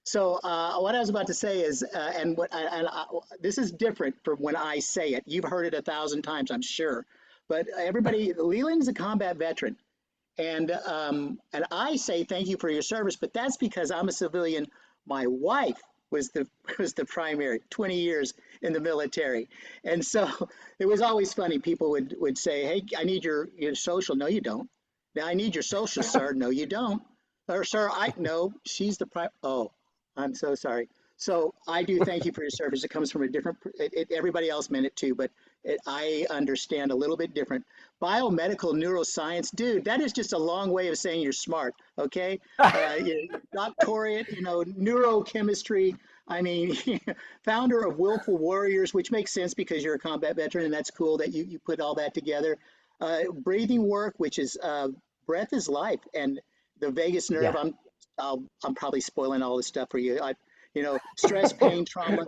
So what I was about to say is, this is different from when I say it. You've heard it 1,000 times, I'm sure. But everybody, Leland's a combat veteran, and I say thank you for your service. But that's because I'm a civilian. My wife was the was the primary, 20 years in the military, and so it was always funny. People would say, "Hey, I need your social." No, you don't. Now I need your social, sir. No, you don't. Or sir, I no. She's the prime. Oh, I'm so sorry. So I do thank you for your service. It comes from a different. Everybody else meant it too, but I understand a little bit different. Biomedical neuroscience, dude. That is just a long way of saying you're smart. Okay, doctorate. Neurochemistry. I mean, founder of Willful Warriors, which makes sense because you're a combat veteran, and that's cool that you put all that together. Breathing work, which is breath is life, and the vagus nerve. Yeah. I'm probably spoiling all this stuff for you. Stress, pain, trauma.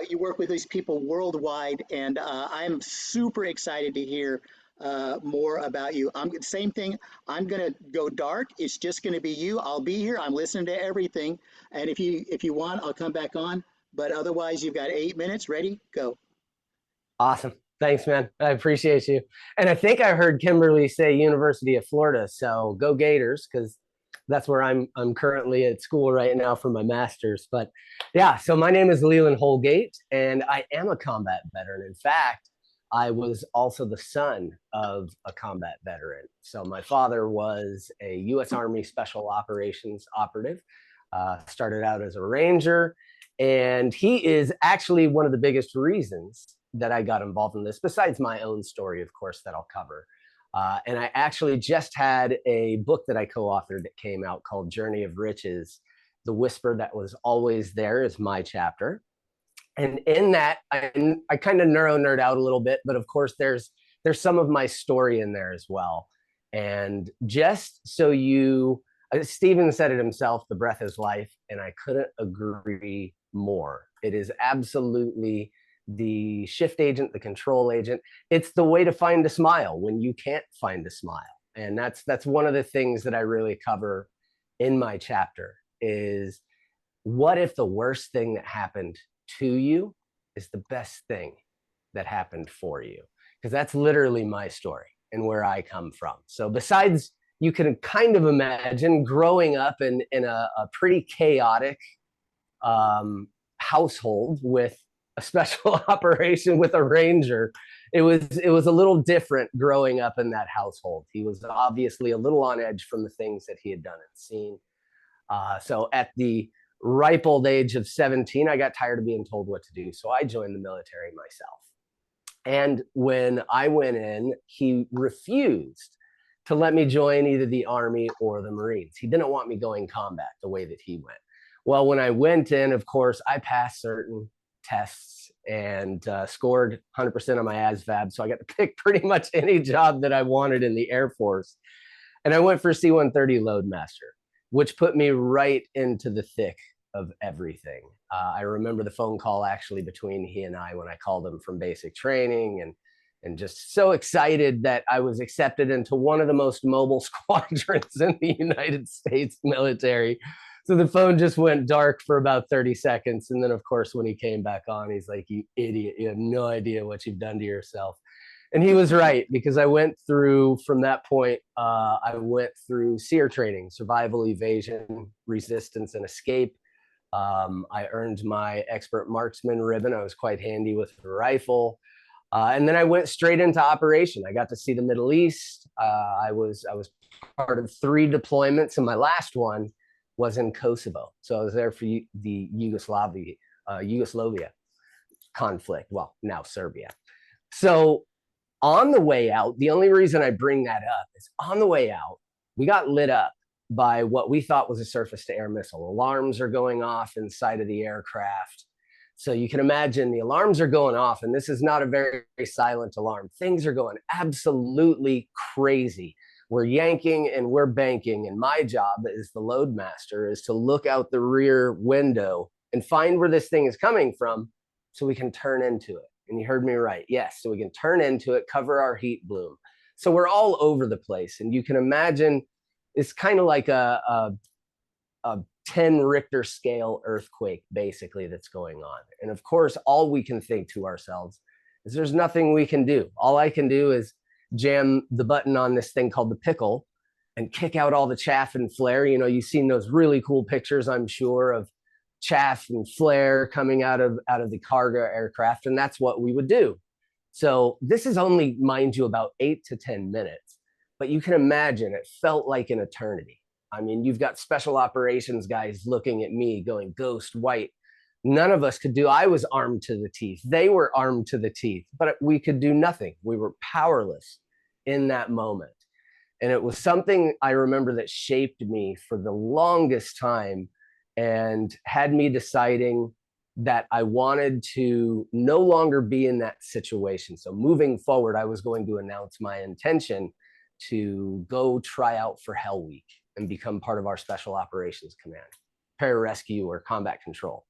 You work with these people worldwide, and I'm super excited to hear more about you. Same thing. I'm gonna go dark. It's just gonna be you. I'll be here. I'm listening to everything, and if you want, I'll come back on. But otherwise, you've got 8 minutes. Ready? Go. Awesome. Thanks, man. I appreciate you. And I think I heard Kimberly say University of Florida. So go Gators, because that's where I'm currently at school right now for my master's. But yeah, so my name is Leland Holgate, and I am a combat veteran. In fact, I was also the son of a combat veteran. So my father was a U.S. Army Special Operations operative, started out as a ranger, and he is actually one of the biggest reasons that I got involved in this, besides my own story, of course, that I'll cover. And I actually just had a book that I co-authored that came out called Journey of Riches. The Whisper That Was Always There is my chapter. And in that, I kind of neuro nerd out a little bit, but of course, there's some of my story in there as well. And just so Stephen said it himself, the breath is life, and I couldn't agree more. It is absolutely the shift agent, the control agent. It's the way to find a smile when you can't find a smile. And that's one of the things that I really cover in my chapter is, what if the worst thing that happened to you is the best thing that happened for you? Because that's literally my story and where I come from. So besides, you can kind of imagine growing up in a pretty chaotic household with a special operation with a ranger. It was a little different growing up in that household. He was obviously a little on edge from the things that he had done and seen. So at the ripe old age of 17, I got tired of being told what to do. So I joined the military myself. And when I went in, he refused to let me join either the Army or the Marines. He didn't want me going combat the way that he went. Well, when I went in, of course, I passed certain tests and scored 100% on my ASVAB. So I got to pick pretty much any job that I wanted in the Air Force. And I went for C-130 loadmaster, which put me right into the thick of everything. I remember the phone call actually between he and I when I called him from basic training, and just so excited that I was accepted into one of the most mobile squadrons in the United States military. So the phone just went dark for about 30 seconds. And then, of course, when he came back on, he's like, "You idiot, you have no idea what you've done to yourself." And he was right, because I went through, from that point, I went through SEER training, survival, evasion, resistance, and escape. I earned my expert marksman ribbon. I was quite handy with the rifle. And then I went straight into operation. I got to see the Middle East. I was part of 3 deployments, and my last one was in Kosovo. So I was there for the Yugoslavia conflict. Well, now Serbia. So on the way out, the only reason I bring that up is on the way out, we got lit up by what we thought was a surface-to-air missile. Alarms are going off inside of the aircraft. So you can imagine the alarms are going off, and this is not a very, very silent alarm. Things are going absolutely crazy. We're yanking and we're banking, and my job as the loadmaster is to look out the rear window and find where this thing is coming from so we can turn into it. And you heard me right. Yes, so we can turn into it, cover our heat bloom. So we're all over the place, and you can imagine it's kind of like a 10 Richter scale earthquake basically that's going on. And of course, all we can think to ourselves is there's nothing we can do. All I can do is jam the button on this thing called the pickle and kick out all the chaff and flare. You know, you've seen those really cool pictures, I'm sure, of chaff and flare coming out of the cargo aircraft. And that's what we would do. So this is only, mind you, about 8 to 10 minutes, but you can imagine it felt like an eternity. I mean, you've got special operations guys looking at me going ghost white. None of us could do, I was armed to the teeth. They were armed to the teeth, but we could do nothing. We were powerless in that moment. And it was something I remember that shaped me for the longest time and had me deciding that I wanted to no longer be in that situation. So moving forward, I was going to announce my intention to go try out for Hell Week and become part of our Special Operations Command, pararescue or combat control.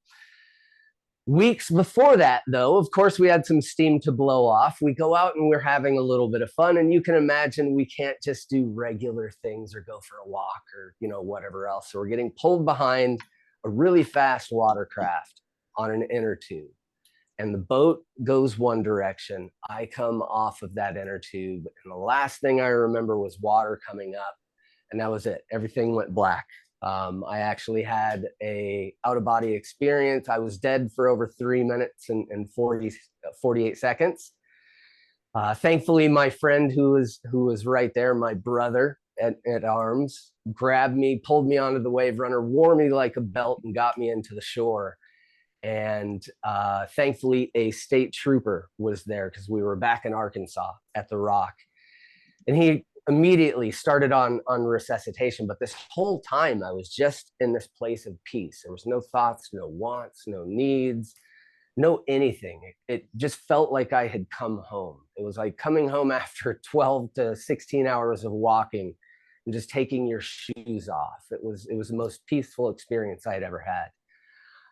Weeks before that, though, of course, we had some steam to blow off. We go out and we're having a little bit of fun. And you can imagine we can't just do regular things or go for a walk or, you know, whatever else. So we're getting pulled behind a really fast watercraft on an inner tube. And the boat goes one direction. I come off of that inner tube. And the last thing I remember was water coming up. And that was it. Everything went black. I actually had a out-of-body experience. I was dead for over 3 minutes and 48 seconds. Thankfully, my friend who was right there, my brother at arms, grabbed me, pulled me onto the wave runner, wore me like a belt, and got me into the shore. And thankfully, a state trooper was there because we were back in Arkansas at the Rock. And he immediately started on resuscitation. But this whole time I was just in this place of peace. There was no thoughts, no wants, no needs, no anything. It just felt like I had come home. It was like coming home after 12 to 16 hours of walking and just taking your shoes off. It was the most peaceful experience I had ever had.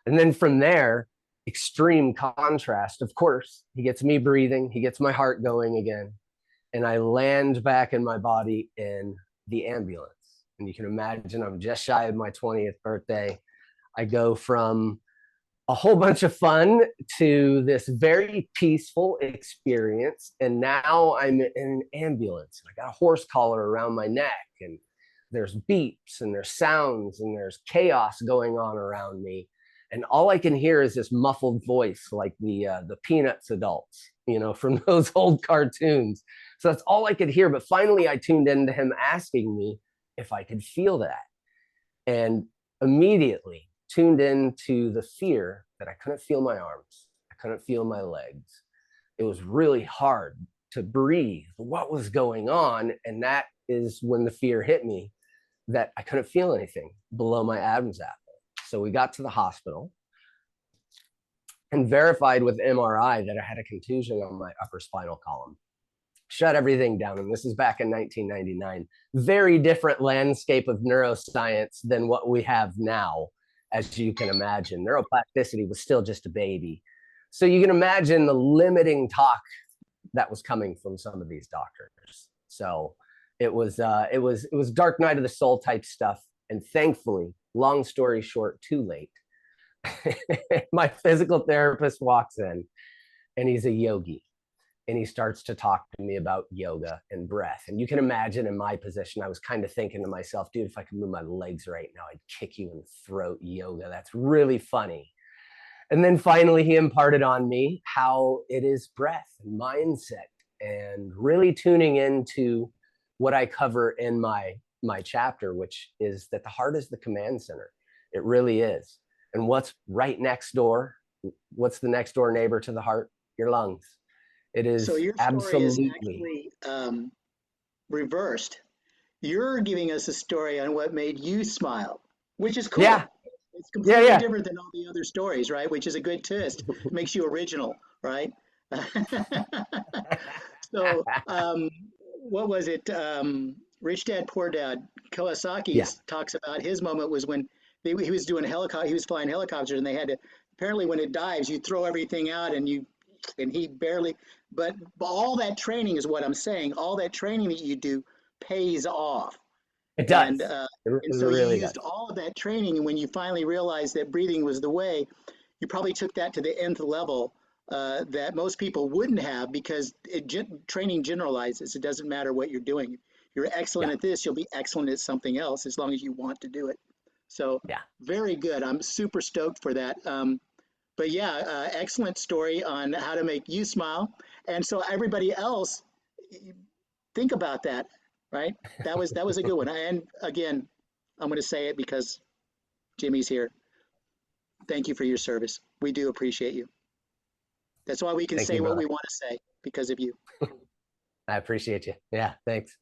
And then from there, extreme contrast. Of course, he gets me breathing. He gets my heart going again. And I land back in my body in the ambulance. And you can imagine I'm just shy of my 20th birthday. I go from a whole bunch of fun to this very peaceful experience. And now I'm in an ambulance. I got a horse collar around my neck, and there's beeps and there's sounds and there's chaos going on around me. And all I can hear is this muffled voice, like the Peanuts adults, you know, from those old cartoons. So that's all I could hear. But finally, I tuned into him asking me if I could feel that. And immediately tuned into the fear that I couldn't feel my arms. I couldn't feel my legs. It was really hard to breathe. What was going on? And that is when the fear hit me that I couldn't feel anything below my Adam's apple. So we got to the hospital and verified with MRI that I had a contusion on my upper spinal column. Shut everything down. And this is back in 1999. Very different landscape of neuroscience than what we have now, as you can imagine. Neuroplasticity was still just a baby. So you can imagine the limiting talk that was coming from some of these doctors. So it was dark night of the soul type stuff. And thankfully, long story short, too late, my physical therapist walks in and he's a yogi. And he starts to talk to me about yoga and breath. And you can imagine in my position, I was kind of thinking to myself, dude, if I could move my legs right now, I'd kick you in the throat, yoga. That's really funny. And then finally, he imparted on me how it is breath and mindset and really tuning into what I cover in my chapter, which is that the heart is the command center. It really is. And what's right next door? What's the next door neighbor to the heart? Your lungs. It is so your story absolutely is actually reversed. You're giving us a story on what made you smile, which is cool. Yeah. It's completely Yeah. different than all the other stories, right? Which is a good twist. It makes you original, right? So, what was it? Rich Dad, Poor Dad. Kawasaki Yeah. talks about his moment was when he was doing he was flying helicopters, and they had to, apparently when it dives, you throw everything out, and he barely, but all that training is what I'm saying. All that training that you do pays off. It And does. It so you really used does. all of that training, and when you finally realized that breathing was the way, you probably took that to the nth level that most people wouldn't have, because training generalizes. It doesn't matter what you're doing. You're excellent Yeah. at this, you'll be excellent at something else as long as you want to do it. So Yeah. very good. I'm super stoked for that. But yeah, excellent story on how to make you smile. And so everybody else, think about that, right? That was a good one. And again, I'm going to say it because Jimmy's here. Thank you for your service. We do appreciate you. That's why we can Thank say you, what brother. we want to say, because of you. I appreciate you. Yeah. Thanks.